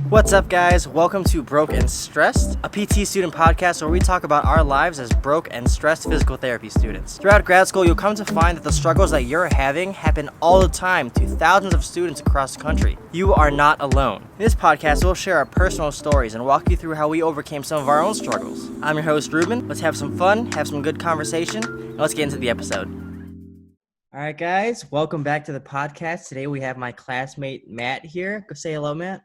What's up, guys? Welcome to Broke and Stressed, a PT student podcast where we talk about our lives as broke and stressed physical therapy students. Throughout grad school, you'll come to find that the struggles that you're having happen all the time to thousands of students across the country. You are not alone. In this podcast, we'll share our personal stories and walk you through how we overcame some of our own struggles. I'm your host, Ruben. Let's have some fun, have some good conversation, and let's get into the episode. All right, guys, welcome back to the podcast. Today we have my classmate, Matt, here. Go say hello, Matt.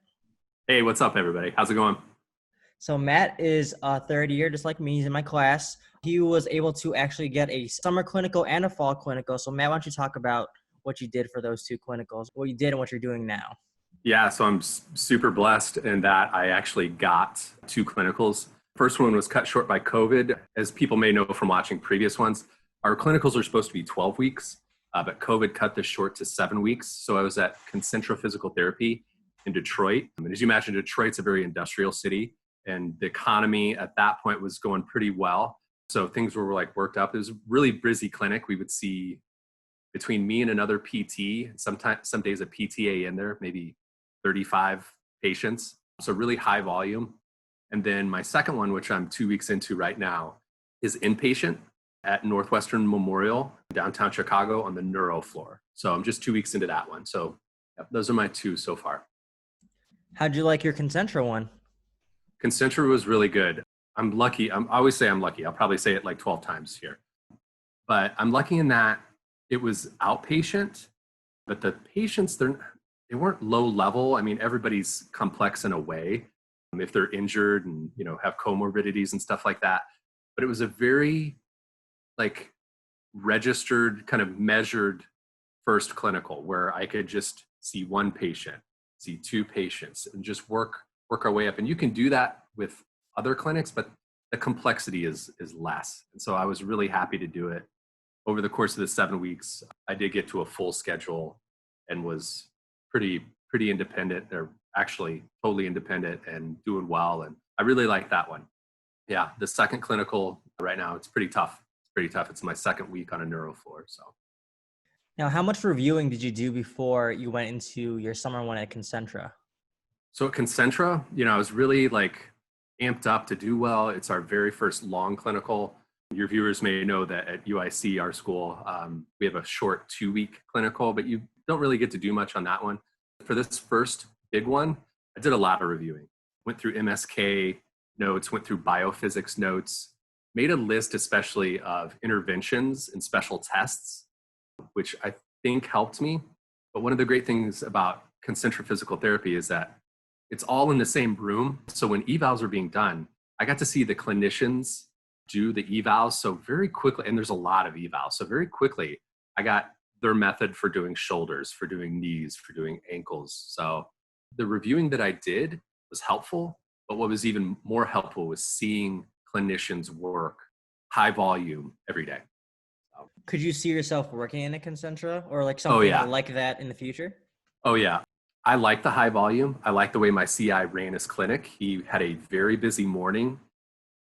Hey, what's up, everybody? How's it going? So Matt is a third year, just like me. He's in my class. He was able to actually get a summer clinical and a fall clinical. So Matt, why don't you talk about what you did for those two clinicals, what you did and what you're doing now? Yeah, so I'm super blessed in that I actually got two clinicals. First one was cut short by COVID. As people may know from watching previous ones, our clinicals are supposed to be 12 weeks, but COVID cut this short to 7 weeks. So I was at Concentra Physical Therapy in Detroit. And as you imagine, Detroit's a very industrial city, and the economy at that point was going pretty well. So things were like worked up. It was a really busy clinic. We would see between me and another PT, sometimes some days a PTA in there, maybe 35 patients. So really high volume. And then my second one, which I'm 2 weeks into right now, is inpatient at Northwestern Memorial, downtown Chicago on the neuro floor. So I'm just 2 weeks into that one. So those are my two so far. How'd you like your Concentra one? Concentra was really good. I'm lucky. I always say I'm lucky. I'll probably say it like 12 times here. But I'm lucky in that it was outpatient, but the patients, they weren't low level. I mean, everybody's complex in a way if they're injured and, have comorbidities and stuff like that. But it was a very like registered, kind of measured first clinical where I could just see one patient, see two patients, and just work our way up. And you can do that with other clinics, but the complexity is less. And so I was really happy to do it. Over the course of the 7 weeks, I did get to a full schedule and was pretty independent. They're actually totally independent and doing well. And I really like that one. Yeah, the second clinical right now, it's pretty tough. It's my second week on a neuro floor. So. Now, how much reviewing did you do before you went into your summer one at Concentra? So at Concentra, I was really amped up to do well. It's our very first long clinical. Your viewers may know that at UIC, our school, we have a short 2-week clinical, but you don't really get to do much on that one. For this first big one, I did a lot of reviewing. Went through MSK notes, went through biophysics notes, made a list especially of interventions and special tests, which I think helped me. But one of the great things about Concentra Physical Therapy is that it's all in the same room. So when evals are being done, I got to see the clinicians do the evals. So very quickly, and there's a lot of evals. So very quickly, I got their method for doing shoulders, for doing knees, for doing ankles. So the reviewing that I did was helpful. But what was even more helpful was seeing clinicians work high volume every day. Could you see yourself working in a Concentra or something like that in the future? Oh, yeah. I like the high volume. I like the way my CI ran his clinic. He had a very busy morning,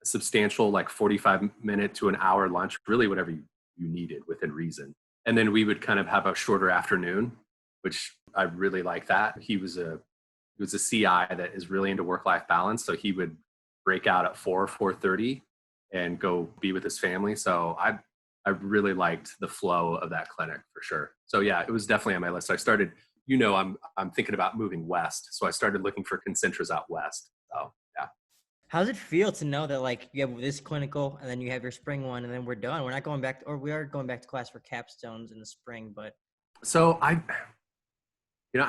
a substantial 45-minute to an hour lunch, really whatever you needed within reason. And then we would kind of have a shorter afternoon, which I really like that. He was a CI that is really into work-life balance. So he would break out at 4:30 and go be with his family. So I really liked the flow of that clinic for sure. So yeah, it was definitely on my list. I started, I'm thinking about moving west. So I started looking for Concentras out west. So yeah. How does it feel to know that you have this clinical and then you have your spring one and then we're done? We're not going back, or we are going back to class for capstones in the spring, but. So I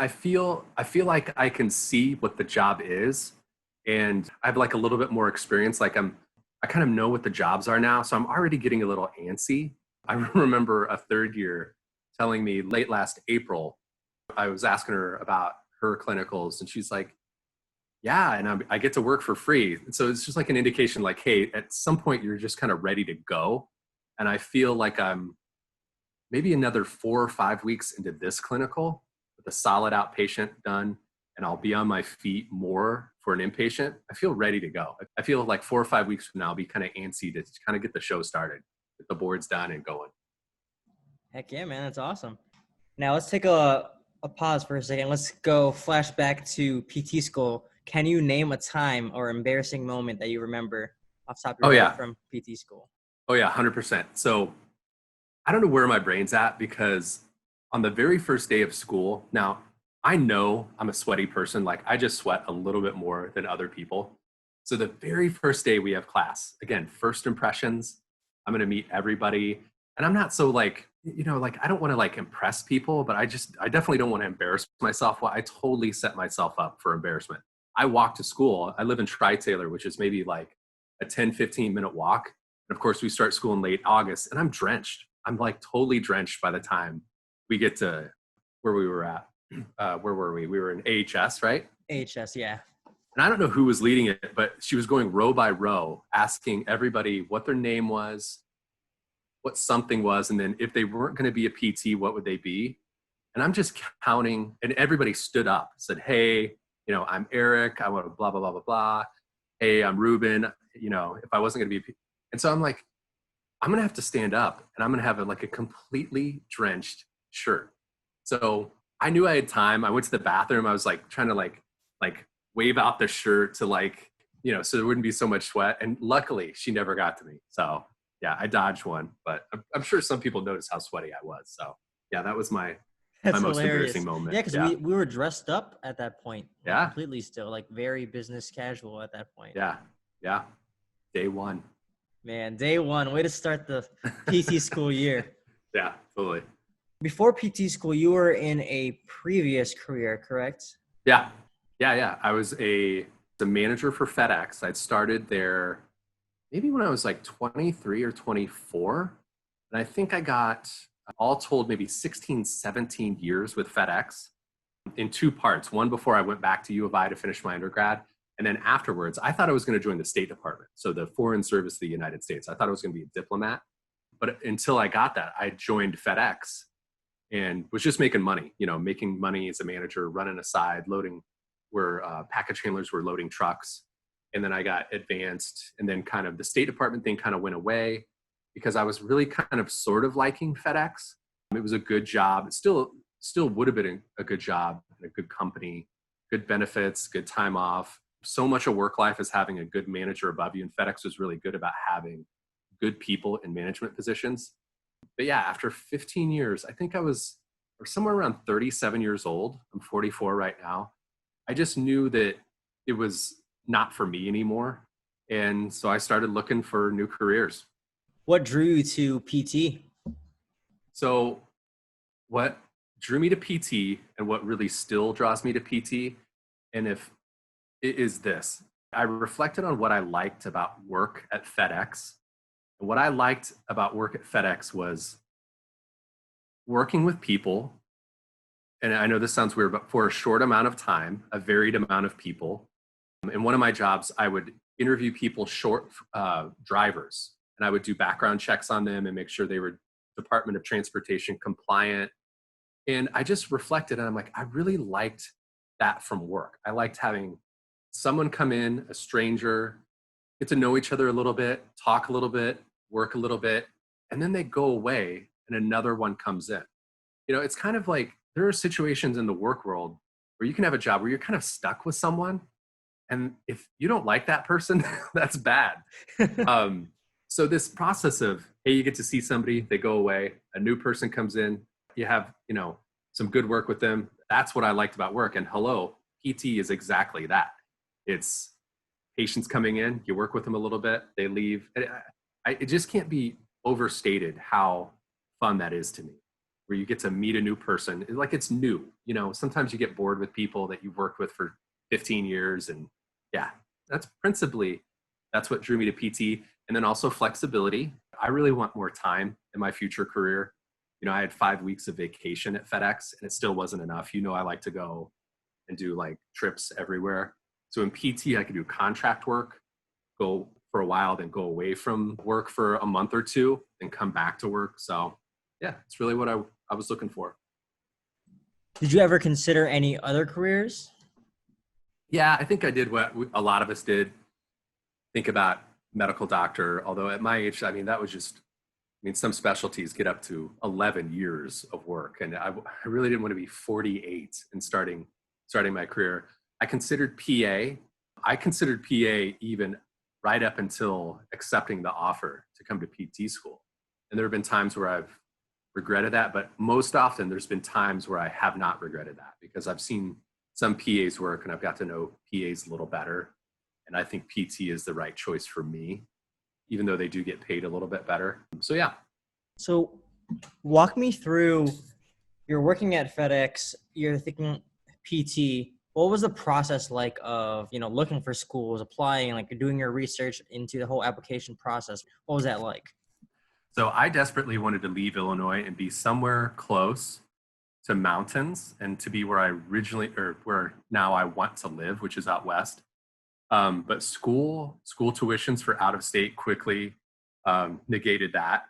feel like I can see what the job is, and I have a little bit more experience. I kind of know what the jobs are now, so I'm already getting a little antsy. I remember a third year telling me late last April, I was asking her about her clinicals, and she's like, yeah, and I get to work for free. And so it's just an indication hey, at some point you're just kind of ready to go. And I feel like I'm maybe another 4 or 5 weeks into this clinical with a solid outpatient done, and I'll be on my feet more for an inpatient. I feel ready to go. I feel 4 or 5 weeks from now, I'll be kind of antsy to kind of get the show started, get the boards done and going. Heck yeah, man. That's awesome. Now let's take a pause for a second. Let's go flashback to PT school. Can you name a time or embarrassing moment that you remember off the top of Oh your head yeah. from PT school? Oh yeah, 100%. So I don't know where my brain's at because on the very first day of school, now I know I'm a sweaty person. Like I just sweat a little bit more than other people. So the very first day we have class, again, first impressions, I'm going to meet everybody. And I'm not so like, like I don't want to like impress people, but I definitely don't want to embarrass myself. Well, I totally set myself up for embarrassment. I walk to school. I live in Tri-Taylor, which is maybe like a 10-15 minute walk. And of course we start school in late August and I'm drenched. I'm like totally drenched by the time we get to where we were at. Where were we? We were in AHS, right? AHS, yeah. And I don't know who was leading it, but she was going row by row, asking everybody what their name was, what something was, and then if they weren't going to be a PT, what would they be? And I'm just counting, and everybody stood up, said, "Hey, I'm Eric. I want to blah blah blah blah blah. Hey, I'm Ruben. If I wasn't going to be," and so I'm like, I'm going to have to stand up and I'm going to have like a completely drenched shirt. So I knew I had time. I went to the bathroom. I was like trying to like wave out the shirt to like, so there wouldn't be so much sweat. And luckily she never got to me. So yeah, I dodged one, but I'm sure some people noticed how sweaty I was. So yeah, that was my That's most hilarious. embarrassing moment. Yeah, because we were dressed up at that point. Like, Yeah. completely still, like very business casual at that point. Yeah. Yeah. Day one. Man, day one, way to start the PT school year. Yeah, totally. Before PT school, you were in a previous career, correct? Yeah. I was the manager for FedEx. I'd started there maybe when I was like 23 or 24. And I think I got all told maybe 16, 17 years with FedEx in two parts. One before I went back to U of I to finish my undergrad. And then afterwards, I thought I was going to join the State Department. So the Foreign Service of the United States. I thought I was going to be a diplomat. But until I got that, I joined FedEx and was just making money, making money as a manager, running a side, loading where package handlers were loading trucks. And then I got advanced, and then kind of the State Department thing kind of went away because I was really kind of sort of liking FedEx. It was a good job. It still would have been a good job, a good company, good benefits, good time off. So much of work life is having a good manager above you, and FedEx was really good about having good people in management positions. But yeah, after 15 years, I think I was somewhere around 37 years old. I'm 44 right now. I just knew that it was not for me anymore. And so I started looking for new careers. What drew you to PT? So what drew me to PT and what really still draws me to PT, and if it is this, I reflected on what I liked about work at FedEx. And what I liked about work at FedEx was working with people. And I know this sounds weird, but for a short amount of time, a varied amount of people. In one of my jobs, I would interview people, drivers, and I would do background checks on them and make sure they were Department of Transportation compliant. And I just reflected and I'm like, I really liked that from work. I liked having someone come in, a stranger, get to know each other a little bit, talk a little bit, work a little bit, and then they go away and another one comes in. It's kind of like there are situations in the work world where you can have a job where you're kind of stuck with someone. And if you don't like that person, that's bad. So this process of, hey, you get to see somebody, they go away, a new person comes in, you have, some good work with them. That's what I liked about work. And hello, PT is exactly that. It's patients coming in, you work with them a little bit, they leave. It just can't be overstated how fun that is to me, where you get to meet a new person. Like it's new, sometimes you get bored with people that you've worked with for 15 years. And yeah, that's what drew me to PT. And then also flexibility. I really want more time in my future career. I had 5 weeks of vacation at FedEx and it still wasn't enough. I like to go and do like trips everywhere. So in PT, I could do contract work, go for a while, then go away from work for a month or two, and come back to work. So yeah, it's really what I was looking for. Did you ever consider any other careers? Yeah, I think I did what a lot of us did. Think about medical doctor, although at my age, that was just, some specialties get up to 11 years of work. And I really didn't want to be 48 and starting my career. I considered PA. I considered PA even right up until accepting the offer to come to PT school. And there have been times where I've regretted that, but most often there's been times where I have not regretted that because I've seen some PAs work and I've got to know PAs a little better. And I think PT is the right choice for me, even though they do get paid a little bit better. So yeah. So walk me through, you're working at FedEx, you're thinking PT. What was the process like of, looking for schools, applying, like doing your research into the whole application process? What was that like? So I desperately wanted to leave Illinois and be somewhere close to mountains and to be where I originally, or where now I want to live, which is out west. But school tuitions for out of state quickly negated that.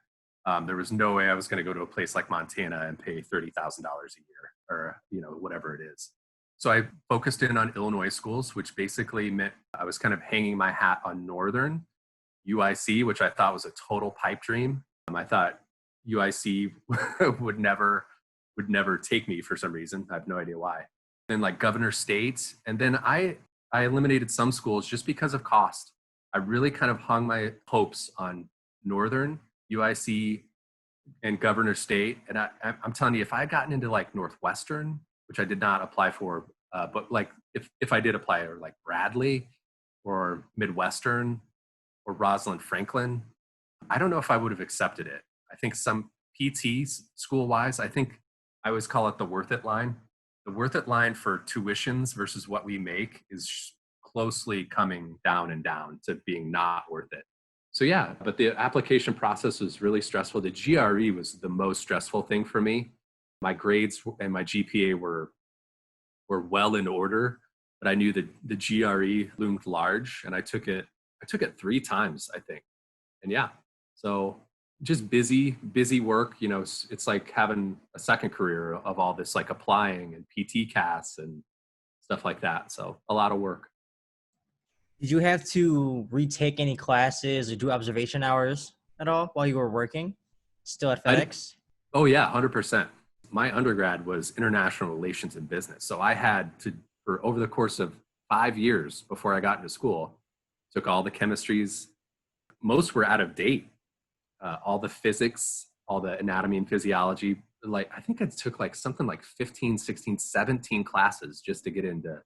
There was no way I was going to go to a place like Montana and pay $30,000 a year or, whatever it is. So I focused in on Illinois schools, which basically meant I was kind of hanging my hat on Northern UIC, which I thought was a total pipe dream. I thought UIC would never take me for some reason. I have no idea why. Then like Governor State. And then I eliminated some schools just because of cost. I really kind of hung my hopes on Northern UIC and Governor State. And I'm telling you, if I had gotten into like Northwestern, which I did not apply for, but like if I did apply, or like Bradley or Midwestern or Rosalind Franklin, I don't know if I would have accepted it. I think some PTs school-wise, I think I always call it the worth it line. The worth it line for tuitions versus what we make is closely coming down and down to being not worth it. So yeah, but the application process was really stressful. The GRE was the most stressful thing for me. My grades and my GPA were well in order, but I knew that the GRE loomed large, and I took it 3 times, I think. And yeah, so just busy work. It's like having a second career of all this, like applying and PT casts and stuff like that. So a lot of work. Did you have to retake any classes or do observation hours at all while you were working still at FedEx? Oh yeah, 100%. My undergrad was international relations and business. So I had to, for over the course of 5 years before I got into school, took all the chemistries. Most were out of date. All the physics, all the anatomy and physiology. Like, I think I took like something like 15, 16, 17 classes just to get into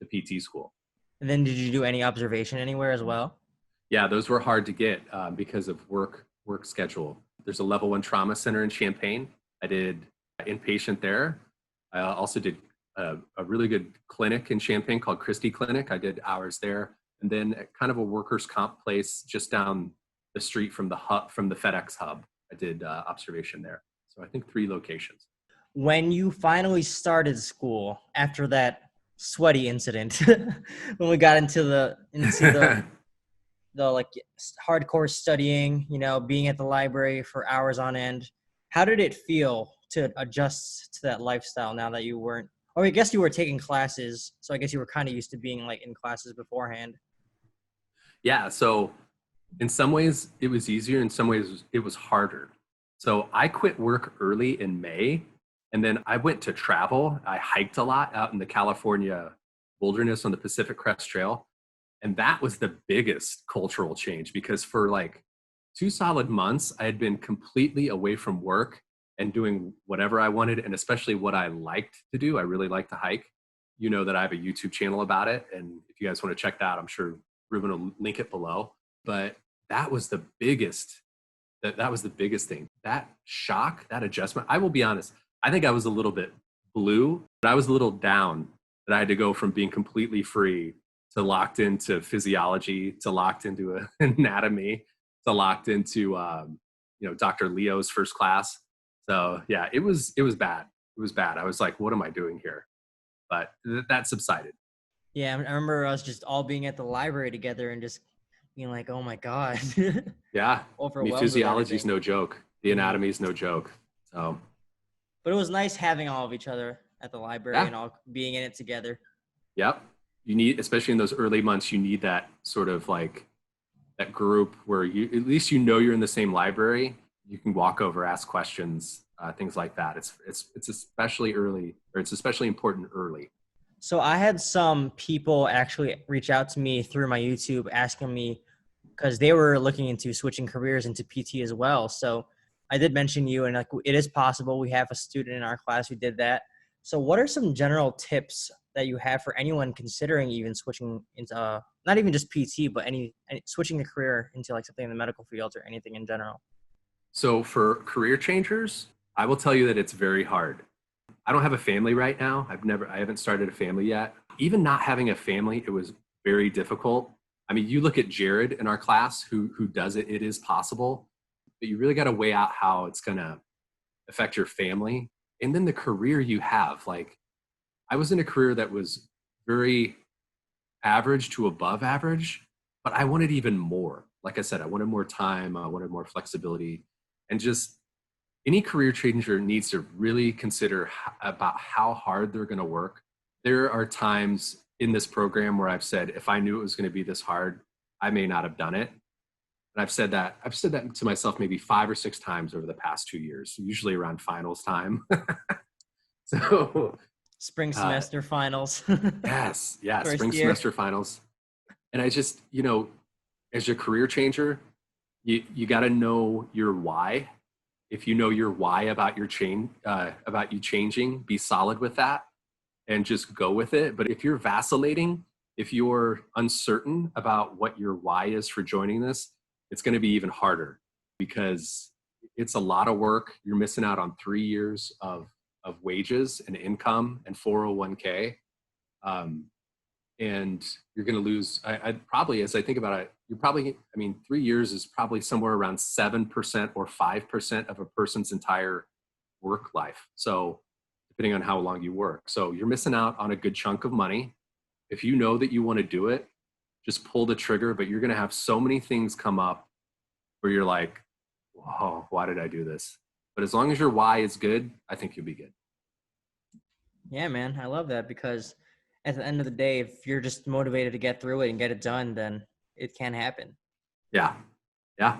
the PT school. And then did you do any observation anywhere as well? Yeah, those were hard to get because of work schedule. There's a level 1 trauma center in Champaign. I did inpatient there. I also did a really good clinic in Champaign called Christie Clinic. I did hours there. And then kind of a workers' comp place just down the street from the FedEx hub. I did observation there. So I think 3 locations. When you finally started school after that sweaty incident, when we got into the like hardcore studying, being at the library for hours on end, how did it feel to adjust to that lifestyle now that you weren't, or I guess you were taking classes, so I guess you were kind of used to being like in classes beforehand? Yeah, so in some ways it was easier, in some ways it was harder. So I quit work early in May, and then I went to travel. I hiked a lot out in the California wilderness on the Pacific Crest Trail. And that was the biggest cultural change, because for like 2 solid months, I had been completely away from work and doing whatever I wanted, and especially what I liked to do. I really like to hike. You know that I have a YouTube channel about it. And if you guys want to check that out, I'm sure Ruben will link it below. But that was the biggest, that was the biggest thing. That shock, that adjustment. I will be honest, I think I was a little bit blue, but I was a little down that I had to go from being completely free to locked into physiology, to locked into anatomy, to locked into Dr. Leo's first class. So yeah, it was bad. It was bad. I was like, what am I doing here? But that subsided. Yeah, I remember us just all being at the library together and just being like, oh my God. Yeah, physiology is no joke. The anatomy is no joke. So, but it was nice having all of each other at the library and all being in it together. Yep. You need, especially in those early months, you need that sort of like that group where you, at least you're in the same library. You can walk over, ask questions, things like that. It's especially early, or it's especially important early. So I had some people actually reach out to me through my YouTube asking me because they were looking into switching careers into PT as well. So I did mention you, and like it is possible. We have a student in our class who did that. So what are some general tips that you have for anyone considering even switching into not even just PT, but any switching a career into like something in the medical field or anything in general? So for career changers, I will tell you that it's very hard. I don't have a family right now. I haven't started a family yet. Even not having a family, it was very difficult. I mean, you look at Jared in our class who does it, it is possible, but you really got to weigh out how it's going to affect your family. And then the career you have. Like, I was in a career that was very average to above average, but I wanted even more. Like I said, I wanted more time, I wanted more flexibility, and just any career changer needs to really consider about how hard they're going to work. There are times in this program where I've said, if I knew it was going to be this hard, I may not have done it. And I've said that to myself maybe 5 or 6 times over the past 2 years, usually around finals time. So, Spring uh, semester finals. yes, yeah, First spring year. semester finals. And I just, as your career changer, you got to know your why. If you know your why about about you changing, be solid with that and just go with it. But if you're vacillating, if you're uncertain about what your why is for joining this, it's going to be even harder because it's a lot of work. You're missing out on 3 years of wages and income and 401k. Um, and you're going to lose, I'd probably, as I think about it, you're probably, I mean, 3 years is probably somewhere around 7% or 5% of a person's entire work life. So depending on how long you work. So you're missing out on a good chunk of money. If you know that you want to do it, just pull the trigger, but you're going to have so many things come up where you're like, whoa, why did I do this? But as long as your why is good, I think you'll be good. Yeah, man, I love that because at the end of the day, if you're just motivated to get through it and get it done, then it can happen. Yeah. Yeah.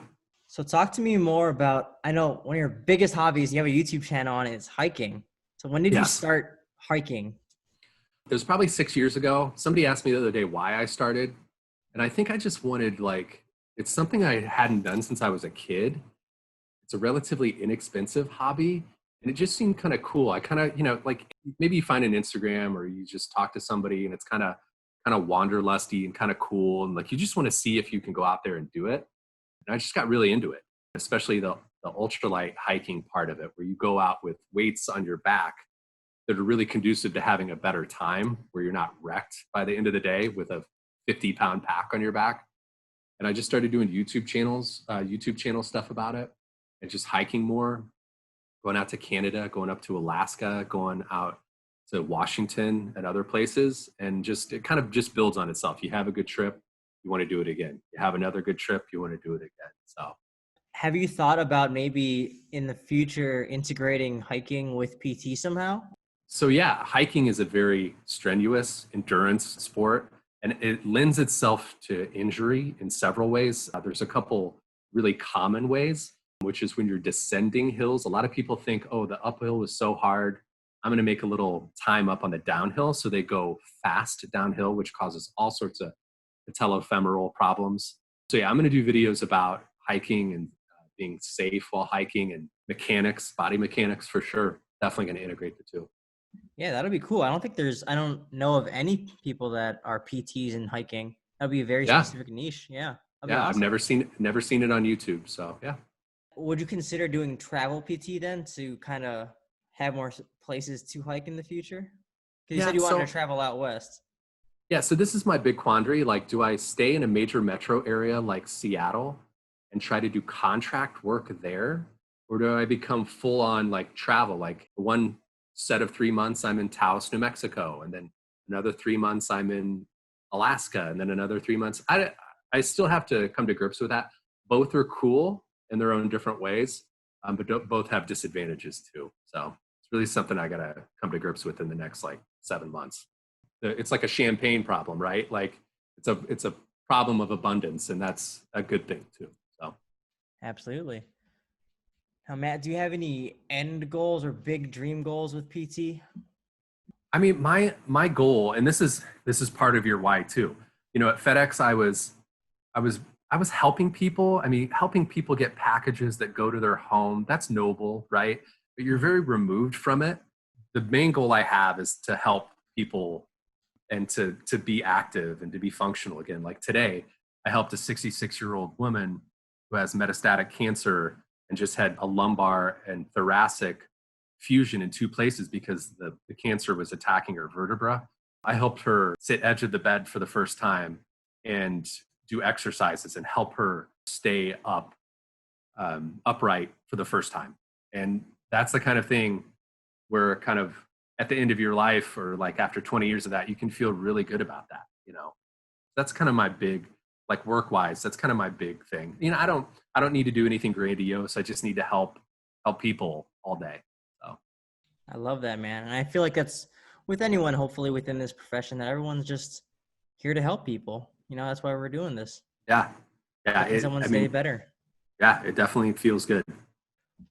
So talk to me more about, I know one of your biggest hobbies, you have a YouTube channel on it, is hiking. So when did you Yes. start hiking? It was probably 6 years ago. Somebody asked me the other day why I started. And I think I just wanted, like, it's something I hadn't done since I was a kid. It's a relatively inexpensive hobby. And it just seemed kind of cool. I kind of, like maybe you find an Instagram or you just talk to somebody and it's kind of wanderlusty and kind of cool. And like, you just want to see if you can go out there and do it. And I just got really into it, especially the ultralight hiking part of it, where you go out with weights on your back that are really conducive to having a better time, where you're not wrecked by the end of the day with a 50-pound pack on your back. And I just started doing YouTube channel stuff about it, and just hiking more, going out to Canada, going up to Alaska, going out to Washington and other places. And just, it kind of just builds on itself. You have a good trip, you want to do it again. You have another good trip, you want to do it again. So Have you thought about maybe in the future integrating hiking with PT somehow? So yeah, hiking is a very strenuous endurance sport, and it lends itself to injury in several ways. There's a couple really common ways, which is when you're descending hills. A lot of people think, oh, the uphill is so hard, I'm going to make a little time up on the downhill. So they go fast downhill, which causes all sorts of patellofemoral problems. So yeah, I'm going to do videos about hiking and being safe while hiking, and mechanics, body mechanics for sure. Definitely going to integrate the two. Yeah, that'll be cool. I don't know of any people that are PTs in hiking. That'd be a very Yeah. specific niche. Yeah, that'd be Yeah, I've awesome. never seen it on YouTube. So yeah. Would you consider doing travel PT then to kind of have more places to hike in the future? Because you said Yeah. you wanted So to travel out west. yeah, so this is my big quandary. Like, do I stay in a major metro area like Seattle and try to do contract work there? Or do I become full on like travel? Like one set of 3 months I'm in Taos, New Mexico, and then another 3 months I'm in Alaska, and then another 3 months. I still have to come to grips with that. Both are cool in their own different ways, but both have disadvantages too. So it's really something I gotta come to grips with in the next like 7 months. It's like a champagne problem, right? Like it's a problem of abundance, and that's a good thing too. So Absolutely. Now, Matt, do you have any end goals or big dream goals with PT? I mean, my goal, and this is part of your why too. You know, at FedEx, I was helping people. I mean, helping people get packages that go to their home. That's noble, right? But you're very removed from it. The main goal I have is to help people and to be active and to be functional again. Like today, I helped a 66-year-old woman who has metastatic cancer and just had a lumbar and thoracic fusion in 2 places because the cancer was attacking her vertebra. I helped her sit edge of the bed for the first time and do exercises and help her stay upright for the first time. And that's the kind of thing where kind of at the end of your life, or like after 20 years of that, you can feel really good about that. You know, that's kind of my big, like work-wise, that's kind of my big thing. You know, I don't need to do anything grandiose. I just need to help people all day. So I love that, man. And I feel like that's with anyone, hopefully within this profession, that everyone's just here to help people. You know, that's why we're doing this. Yeah. Making someone's day better. Yeah, it definitely feels good.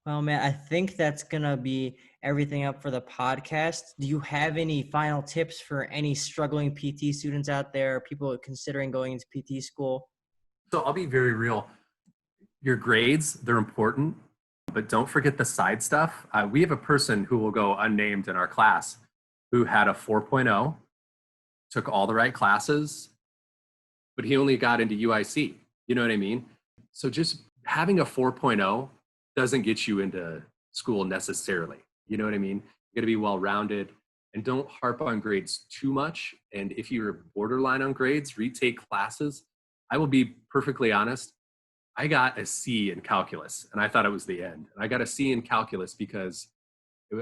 Well, man, I think that's going to be everything up for the podcast. Do you have any final tips for any struggling PT students out there, people considering going into PT school? So I'll be very real. Your grades, they're important, but don't forget the side stuff. We have a person who will go unnamed in our class who had a 4.0, took all the right classes, but he only got into UIC. You know what I mean? So just having a 4.0 doesn't get you into school necessarily. You know what I mean? You gotta be well-rounded and don't harp on grades too much. And if you're borderline on grades, retake classes. I will be perfectly honest. I got a C in calculus and I thought it was the end. And I got a C in calculus because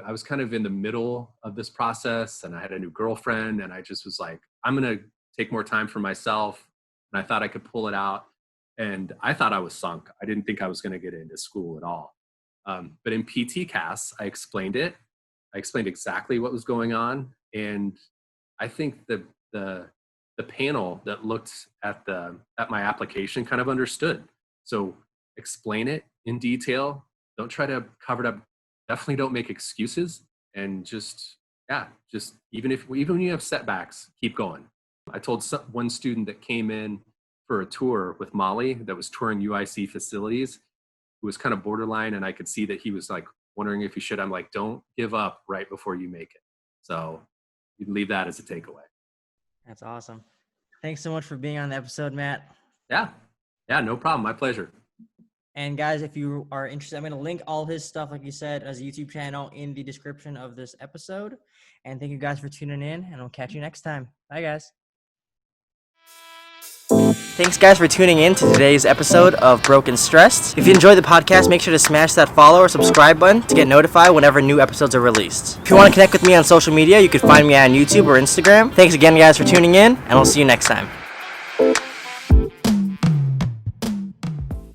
I was kind of in the middle of this process and I had a new girlfriend and I just was like, I'm gonna take more time for myself. And I thought I could pull it out. And I thought I was sunk. I didn't think I was going to get into school at all. But in PT CAS, I explained it. I explained exactly what was going on. And I think the panel that looked at my application kind of understood. So explain it in detail. Don't try to cover it up. Definitely don't make excuses. And just even when you have setbacks, keep going. I told one student that came in for a tour with Molly that was touring UIC facilities, who was kind of borderline, and I could see that he was like wondering if he should. I'm like, don't give up right before you make it. So you can leave that as a takeaway. That's awesome. Thanks so much for being on the episode, Matt. Yeah, no problem. My pleasure. And guys, if you are interested, I'm going to link all his stuff, like you said, as a YouTube channel in the description of this episode. And thank you guys for tuning in, and I'll catch you next time. Bye, guys. Thanks, guys, for tuning in to today's episode of Broke and Stressed. If you enjoyed the podcast, make sure to smash that follow or subscribe button to get notified whenever new episodes are released. If you want to connect with me on social media, you can find me on YouTube or Instagram. Thanks again, guys, for tuning in, and I'll see you next time.